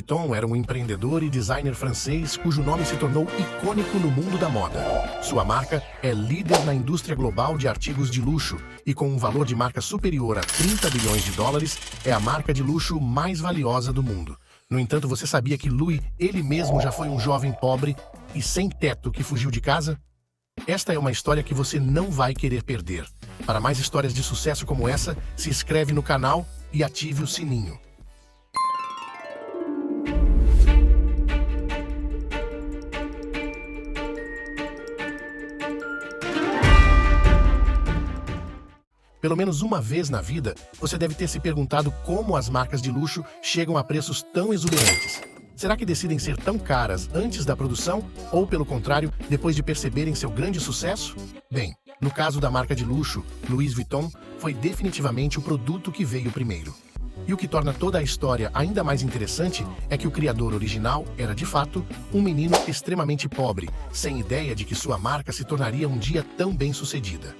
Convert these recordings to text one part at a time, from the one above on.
Vuitton era um empreendedor e designer francês cujo nome se tornou icônico no mundo da moda. Sua marca é líder na indústria global de artigos de luxo e, com um valor de marca superior a 30 bilhões de dólares, é a marca de luxo mais valiosa do mundo. No entanto, você sabia que Louis, ele mesmo, já foi um jovem pobre e sem teto que fugiu de casa? Esta é uma história que você não vai querer perder. Para mais histórias de sucesso como essa, se inscreve no canal e ative o sininho. Pelo menos uma vez na vida, você deve ter se perguntado como as marcas de luxo chegam a preços tão exuberantes. Será que decidem ser tão caras antes da produção ou, pelo contrário, depois de perceberem seu grande sucesso? Bem, no caso da marca de luxo, Louis Vuitton, foi definitivamente o produto que veio primeiro. E o que torna toda a história ainda mais interessante é que o criador original era, de fato, um menino extremamente pobre, sem ideia de que sua marca se tornaria um dia tão bem-sucedida.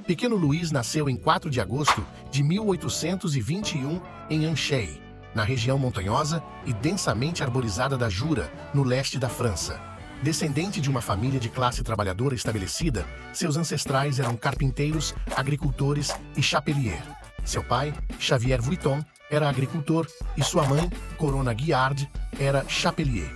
Pequeno Louis nasceu em 4 de agosto de 1821 em Annecy, na região montanhosa e densamente arborizada da Jura, no leste da França. Descendente de uma família de classe trabalhadora estabelecida, seus ancestrais eram carpinteiros, agricultores e chapelier. Seu pai, Xavier Vuitton, era agricultor e sua mãe, Corona Guillard, era chapelier.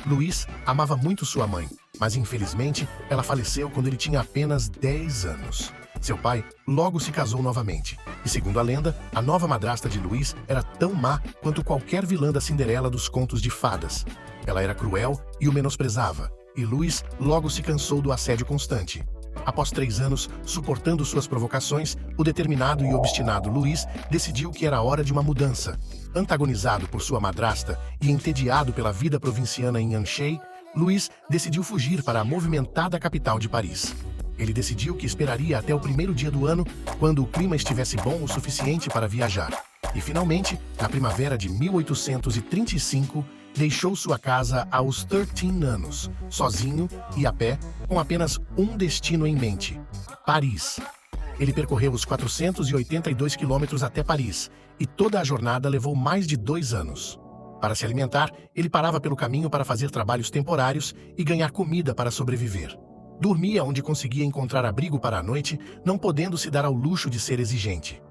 Louis amava muito sua mãe, mas infelizmente ela faleceu quando ele tinha apenas 10 anos. Seu pai logo se casou novamente, e segundo a lenda, a nova madrasta de Louis era tão má quanto qualquer vilã da Cinderela dos contos de fadas. Ela era cruel e o menosprezava, e Louis logo se cansou do assédio constante. Após 3 anos, suportando suas provocações, o determinado e obstinado Louis decidiu que era hora de uma mudança. Antagonizado por sua madrasta e entediado pela vida provinciana em Annecy, Louis decidiu fugir para a movimentada capital de Paris. Ele decidiu que esperaria até o primeiro dia do ano, quando o clima estivesse bom o suficiente para viajar. E finalmente, na primavera de 1835, deixou sua casa aos 13 anos, sozinho e a pé, com apenas um destino em mente: Paris. Ele percorreu os 482 quilômetros até Paris, e toda a jornada levou mais de 2 anos. Para se alimentar, ele parava pelo caminho para fazer trabalhos temporários e ganhar comida para sobreviver. Dormia onde conseguia encontrar abrigo para a noite, não podendo se dar ao luxo de ser exigente.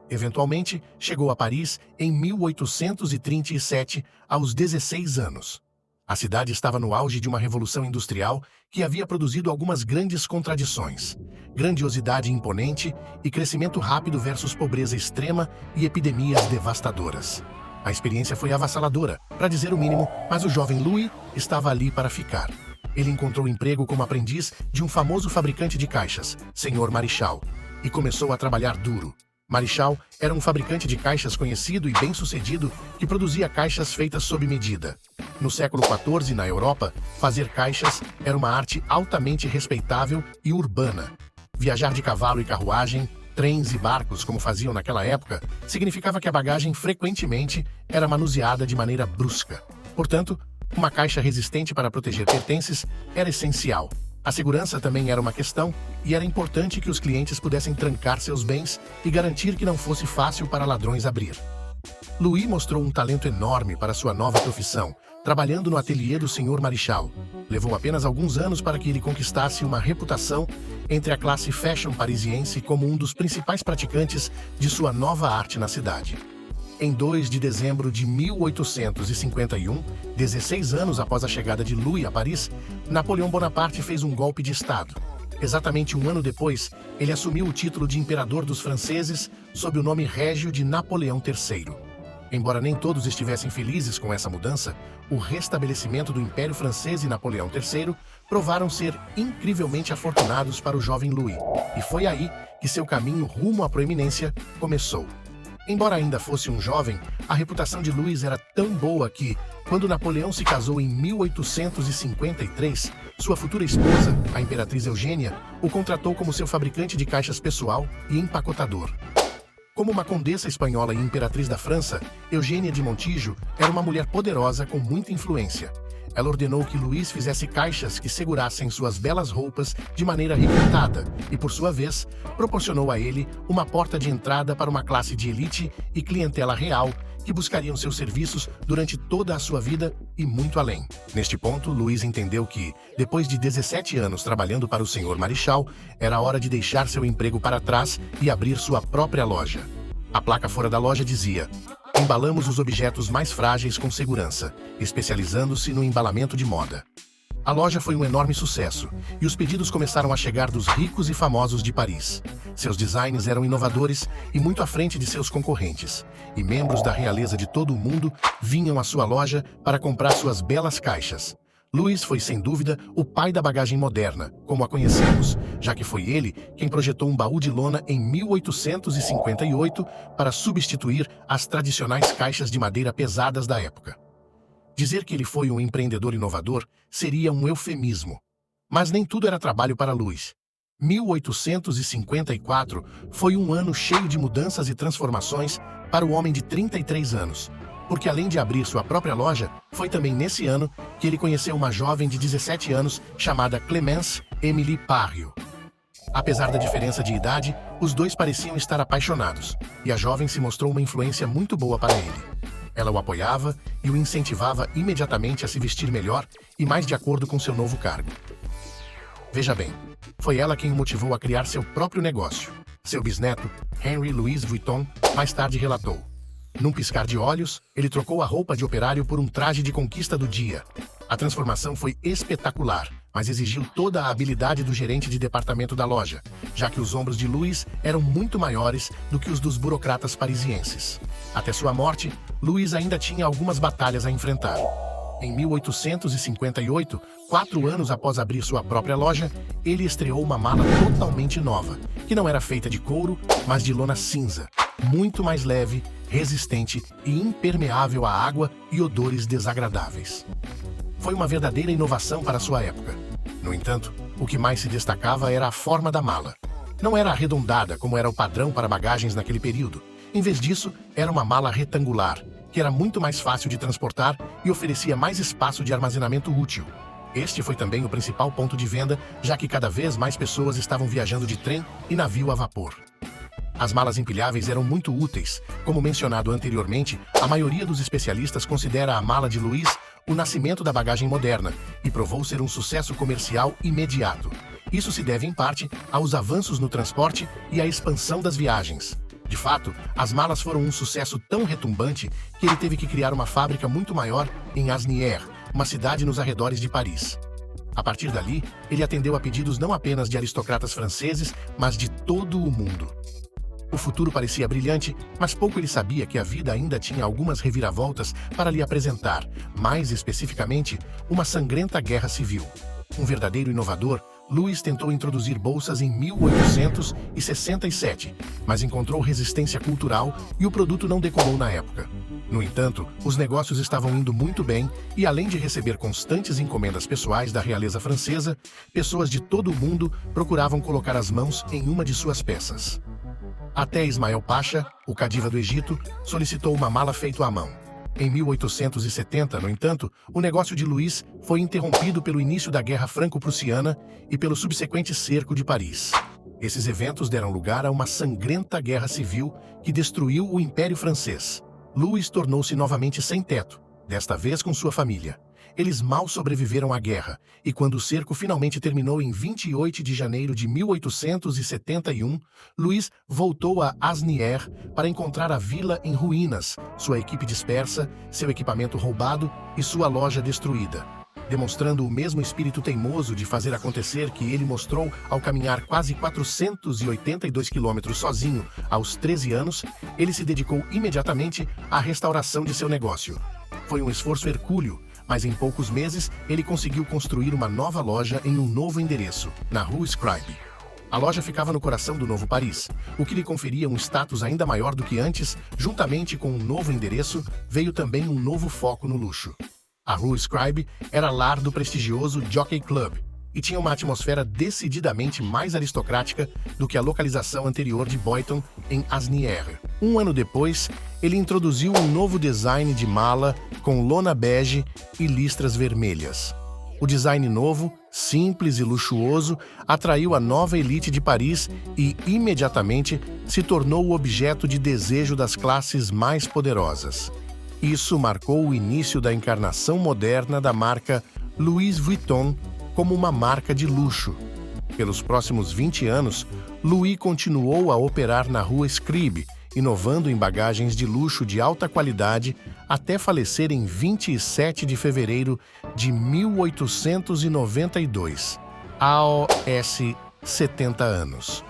Eventualmente, chegou a Paris em 1837, aos 16 anos. A cidade estava no auge de uma revolução industrial que havia produzido algumas grandes contradições: grandiosidade imponente e crescimento rápido versus pobreza extrema e epidemias devastadoras. A experiência foi avassaladora, para dizer o mínimo, mas o jovem Louis estava ali para ficar. Ele encontrou emprego como aprendiz de um famoso fabricante de caixas, Sr. Marichal, e começou a trabalhar duro. Marichal era um fabricante de caixas conhecido e bem-sucedido que produzia caixas feitas sob medida. No século XIV, na Europa, fazer caixas era uma arte altamente respeitável e urbana. Viajar de cavalo e carruagem, trens e barcos, como faziam naquela época, significava que a bagagem frequentemente era manuseada de maneira brusca. Portanto, uma caixa resistente para proteger pertences era essencial. A segurança também era uma questão, e era importante que os clientes pudessem trancar seus bens e garantir que não fosse fácil para ladrões abrir. Louis mostrou um talento enorme para sua nova profissão, trabalhando no ateliê do Sr. Marichal. Levou apenas alguns anos para que ele conquistasse uma reputação entre a classe fashion parisiense como um dos principais praticantes de sua nova arte na cidade. Em 2 de dezembro de 1851, 16 anos após a chegada de Louis a Paris, Napoleão Bonaparte fez um golpe de Estado. Exatamente um ano depois, ele assumiu o título de imperador dos franceses sob o nome régio de Napoleão III. Embora nem todos estivessem felizes com essa mudança, o restabelecimento do Império Francês e Napoleão III provaram ser incrivelmente afortunados para o jovem Louis, e foi aí que seu caminho rumo à proeminência começou. Embora ainda fosse um jovem, a reputação de Louis era tão boa que, quando Napoleão se casou em 1853, sua futura esposa, a imperatriz Eugênia, o contratou como seu fabricante de caixas pessoal e empacotador. Como uma condessa espanhola e imperatriz da França, Eugênia de Montijo era uma mulher poderosa com muita influência. Ela ordenou que Louis fizesse caixas que segurassem suas belas roupas de maneira requintada e, por sua vez, proporcionou a ele uma porta de entrada para uma classe de elite e clientela real que buscariam seus serviços durante toda a sua vida e muito além. Neste ponto, Louis entendeu que, depois de 17 anos trabalhando para o Sr. Marichal, era hora de deixar seu emprego para trás e abrir sua própria loja. A placa fora da loja dizia: "Embalamos os objetos mais frágeis com segurança, especializando-se no embalamento de moda." A loja foi um enorme sucesso, e os pedidos começaram a chegar dos ricos e famosos de Paris. Seus designs eram inovadores e muito à frente de seus concorrentes, e membros da realeza de todo o mundo vinham à sua loja para comprar suas belas caixas. Louis foi, sem dúvida, o pai da bagagem moderna, como a conhecemos, já que foi ele quem projetou um baú de lona em 1858 para substituir as tradicionais caixas de madeira pesadas da época. Dizer que ele foi um empreendedor inovador seria um eufemismo. Mas nem tudo era trabalho para Louis. 1854 foi um ano cheio de mudanças e transformações para o homem de 33 anos, porque além de abrir sua própria loja, foi também nesse ano que ele conheceu uma jovem de 17 anos chamada Clemence Emily Parrio. Apesar da diferença de idade, os dois pareciam estar apaixonados, e a jovem se mostrou uma influência muito boa para ele. Ela o apoiava e o incentivava imediatamente a se vestir melhor e mais de acordo com seu novo cargo. Veja bem, foi ela quem o motivou a criar seu próprio negócio. Seu bisneto, Henry Louis Vuitton, mais tarde relatou: "Num piscar de olhos, ele trocou a roupa de operário por um traje de conquista do dia. A transformação foi espetacular, mas exigiu toda a habilidade do gerente de departamento da loja, já que os ombros de Louis eram muito maiores do que os dos burocratas parisienses. Até sua morte, Louis ainda tinha algumas batalhas a enfrentar. Em 1858, 4 anos após abrir sua própria loja, ele estreou uma mala totalmente nova, que não era feita de couro, mas de lona cinza, muito mais leve, resistente e impermeável à água e odores desagradáveis. Foi uma verdadeira inovação para sua época. No entanto, o que mais se destacava era a forma da mala. Não era arredondada como era o padrão para bagagens naquele período. Em vez disso, era uma mala retangular, que era muito mais fácil de transportar e oferecia mais espaço de armazenamento útil. Este foi também o principal ponto de venda, já que cada vez mais pessoas estavam viajando de trem e navio a vapor. As malas empilháveis eram muito úteis. Como mencionado anteriormente, a maioria dos especialistas considera a mala de Louis o nascimento da bagagem moderna e provou ser um sucesso comercial imediato. Isso se deve, em parte, aos avanços no transporte e à expansão das viagens. De fato, as malas foram um sucesso tão retumbante que ele teve que criar uma fábrica muito maior em Asnières, uma cidade nos arredores de Paris. A partir dali, ele atendeu a pedidos não apenas de aristocratas franceses, mas de todo o mundo. O futuro parecia brilhante, mas pouco ele sabia que a vida ainda tinha algumas reviravoltas para lhe apresentar, mais especificamente, uma sangrenta guerra civil. Um verdadeiro inovador, Louis tentou introduzir bolsas em 1867, mas encontrou resistência cultural e o produto não decolou na época. No entanto, os negócios estavam indo muito bem e, além de receber constantes encomendas pessoais da realeza francesa, pessoas de todo o mundo procuravam colocar as mãos em uma de suas peças. Até Ismael Pacha, o cadiva do Egito, solicitou uma mala feita à mão. Em 1870, no entanto, o negócio de Louis foi interrompido pelo início da Guerra Franco-Prussiana e pelo subsequente cerco de Paris. Esses eventos deram lugar a uma sangrenta guerra civil que destruiu o Império Francês. Louis tornou-se novamente sem teto, desta vez com sua família. Eles mal sobreviveram à guerra, e quando o cerco finalmente terminou em 28 de janeiro de 1871, Louis voltou a Asnières para encontrar a vila em ruínas, sua equipe dispersa, seu equipamento roubado e sua loja destruída. Demonstrando o mesmo espírito teimoso de fazer acontecer que ele mostrou ao caminhar quase 482 quilômetros sozinho aos 13 anos, ele se dedicou imediatamente à restauração de seu negócio. Foi um esforço hercúleo, mas em poucos meses ele conseguiu construir uma nova loja em um novo endereço, na Rue Scribe. A loja ficava no coração do Novo Paris, o que lhe conferia um status ainda maior do que antes. Juntamente com um novo endereço, veio também um novo foco no luxo. A Rue Scribe era lar do prestigioso Jockey Club e tinha uma atmosfera decididamente mais aristocrática do que a localização anterior de Boyton, em Asnières. Um ano depois, ele introduziu um novo design de mala com lona bege e listras vermelhas. O design novo, simples e luxuoso, atraiu a nova elite de Paris e, imediatamente, se tornou o objeto de desejo das classes mais poderosas. Isso marcou o início da encarnação moderna da marca Louis Vuitton como uma marca de luxo. Pelos próximos 20 anos, Louis continuou a operar na Rua Scribe, inovando em bagagens de luxo de alta qualidade, até falecer em 27 de fevereiro de 1892, aos 70 anos.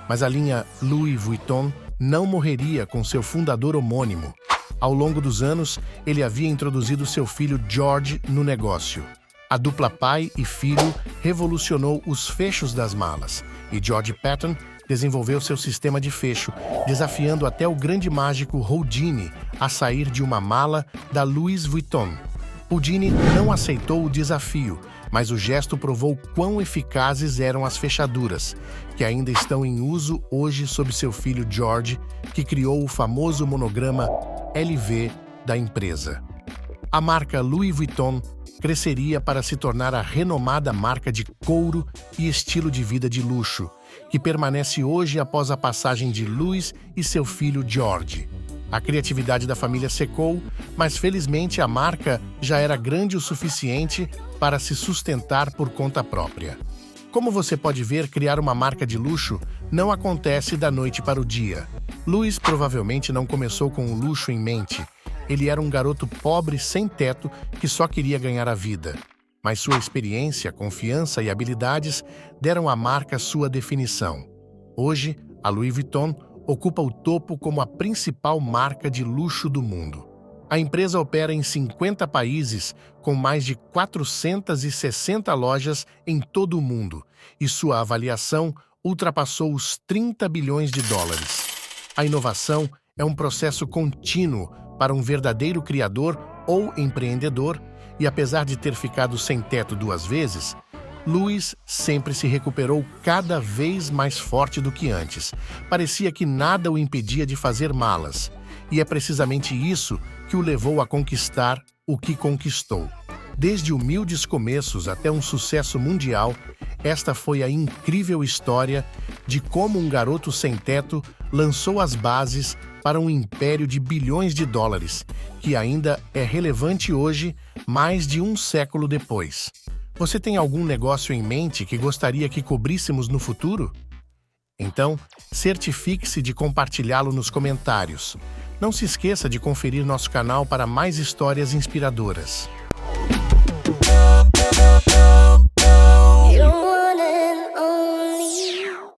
Mas a linha Louis Vuitton não morreria com seu fundador homônimo. Ao longo dos anos, ele havia introduzido seu filho George no negócio. A dupla pai e filho revolucionou os fechos das malas, e George Patton desenvolveu seu sistema de fecho, desafiando até o grande mágico Houdini a sair de uma mala da Louis Vuitton. Houdini não aceitou o desafio, mas o gesto provou quão eficazes eram as fechaduras, que ainda estão em uso hoje sob seu filho George, que criou o famoso monograma LV da empresa. A marca Louis Vuitton cresceria para se tornar a renomada marca de couro e estilo de vida de luxo, que permanece hoje após a passagem de Louis e seu filho George. A criatividade da família secou, mas felizmente a marca já era grande o suficiente para se sustentar por conta própria. Como você pode ver, criar uma marca de luxo não acontece da noite para o dia. Louis provavelmente não começou com o luxo em mente. Ele era um garoto pobre sem teto que só queria ganhar a vida. Mas sua experiência, confiança e habilidades deram à marca sua definição. Hoje, a Louis Vuitton ocupa o topo como a principal marca de luxo do mundo. A empresa opera em 50 países, com mais de 460 lojas em todo o mundo, e sua avaliação ultrapassou os 30 bilhões de dólares. A inovação é um processo contínuo para um verdadeiro criador ou empreendedor, e apesar de ter ficado sem teto 2 vezes, Louis sempre se recuperou cada vez mais forte do que antes. Parecia que nada o impedia de fazer malas, e é precisamente isso que o levou a conquistar o que conquistou. Desde humildes começos até um sucesso mundial, esta foi a incrível história de como um garoto sem teto lançou as bases para um império de bilhões de dólares, que ainda é relevante hoje, mais de um século depois. Você tem algum negócio em mente que gostaria que cobríssemos no futuro? Então, certifique-se de compartilhá-lo nos comentários. Não se esqueça de conferir nosso canal para mais histórias inspiradoras.